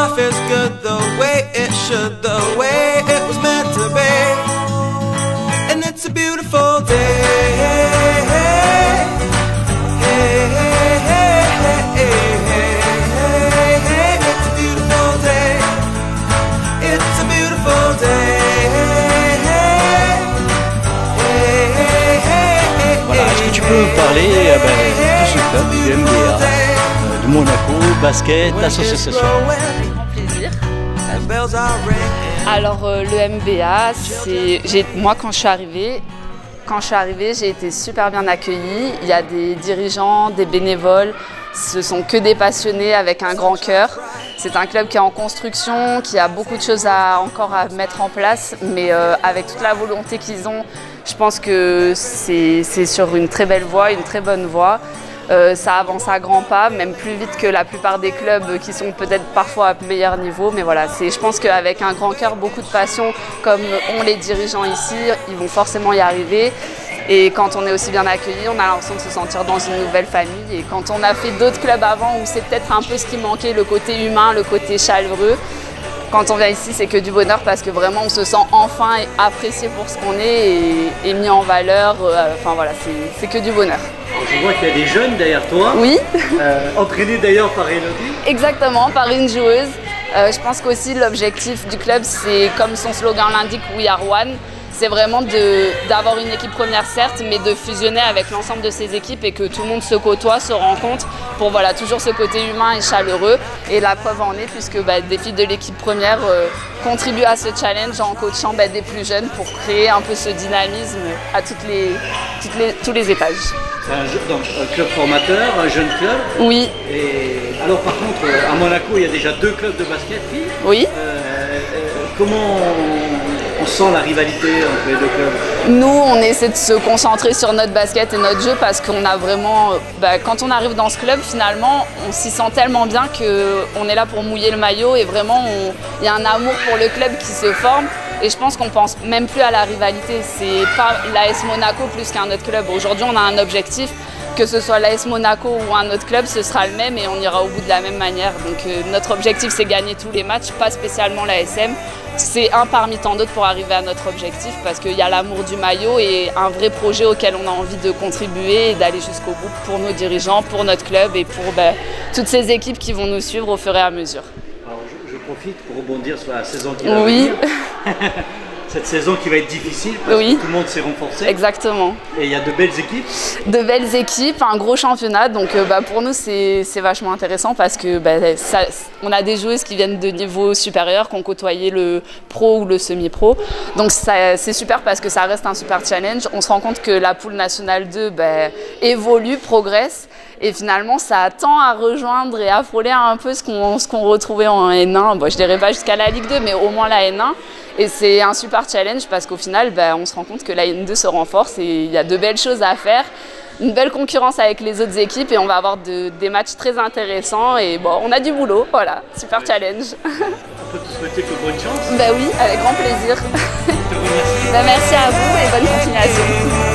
life is good the way it should, the way it was meant to be. And it's a beautiful day. It's a beautiful day. It's a beautiful day. Voilà, est-ce que tu peux me parler de ce club, du MBA, de Monaco, basket, association? Avec grand plaisir. Alors le MBA, moi quand je suis arrivée, j'ai été super bien accueillie. Il y a des dirigeants, des bénévoles, ce sont que des passionnés avec un grand cœur. C'est un club qui est en construction, qui a beaucoup de choses encore à mettre en place, mais avec toute la volonté qu'ils ont, je pense que c'est sur une très belle voie, une très bonne voie. Ça avance à grands pas, même plus vite que la plupart des clubs qui sont peut-être parfois à meilleur niveau. Mais voilà, je pense qu'avec un grand cœur, beaucoup de passion, comme ont les dirigeants ici, ils vont forcément y arriver. Et quand on est aussi bien accueilli, on a l'impression de se sentir dans une nouvelle famille. Et quand on a fait d'autres clubs avant, où c'est peut-être un peu ce qui manquait, le côté humain, le côté chaleureux, quand on vient ici, c'est que du bonheur parce que vraiment on se sent enfin apprécié pour ce qu'on est et mis en valeur. Enfin voilà, c'est que du bonheur. Je vois qu'il y a des jeunes derrière toi. Oui. Entraînés d'ailleurs par Elodie. Exactement, par une joueuse. Je pense qu'aussi l'objectif du club, c'est comme son slogan l'indique, We Are One. C'est vraiment d'avoir une équipe première certes, mais de fusionner avec l'ensemble de ces équipes et que tout le monde se côtoie, se rencontre pour voilà, toujours ce côté humain et chaleureux. Et la preuve en est puisque des filles de l'équipe première contribuent à ce challenge en coachant des plus jeunes pour créer un peu ce dynamisme à tous les étages. C'est un club formateur, un jeune club. Oui. Et alors par contre, à Monaco, il y a déjà 2 clubs de basket filles. Oui. Comment on sent la rivalité entre les 2 clubs? Nous, on essaie de se concentrer sur notre basket et notre jeu parce qu'on a vraiment... quand on arrive dans ce club, finalement, on s'y sent tellement bien qu'on est là pour mouiller le maillot et vraiment, il y a un amour pour le club qui se forme. Et je pense qu'on pense même plus à la rivalité. C'est pas l'AS Monaco plus qu'un autre club. Aujourd'hui, on a un objectif. Que ce soit l'AS Monaco ou un autre club, ce sera le même et on ira au bout de la même manière. Donc notre objectif, c'est gagner tous les matchs, pas spécialement l'ASM. C'est un parmi tant d'autres pour arriver à notre objectif parce qu'il y a l'amour du maillot et un vrai projet auquel on a envie de contribuer et d'aller jusqu'au bout pour nos dirigeants, pour notre club et pour toutes ces équipes qui vont nous suivre au fur et à mesure. Alors je profite pour rebondir sur la saison qui va venir. Cette saison qui va être difficile parce que tout le monde s'est renforcé. Exactement. Et il y a de belles équipes. De belles équipes, un gros championnat. Donc pour nous, c'est vachement intéressant parce que on a des joueuses qui viennent de niveaux supérieurs, qui ont côtoyé le pro ou le semi-pro. Donc c'est super parce que ça reste un super challenge. On se rend compte que la poule nationale 2 évolue, progresse. Et finalement, ça tend à rejoindre et à frôler un peu ce qu'on retrouvait en N1. Je dirais pas jusqu'à la Ligue 2, mais au moins la N1. Et c'est un super challenge parce qu'au final, on se rend compte que la N2 se renforce et il y a de belles choses à faire. Une belle concurrence avec les autres équipes et on va avoir des matchs très intéressants. Et on a du boulot, voilà, super challenge. On peut te souhaiter que bonne chance. Oui, avec grand plaisir. Je te remercie. Merci à vous et bonne continuation.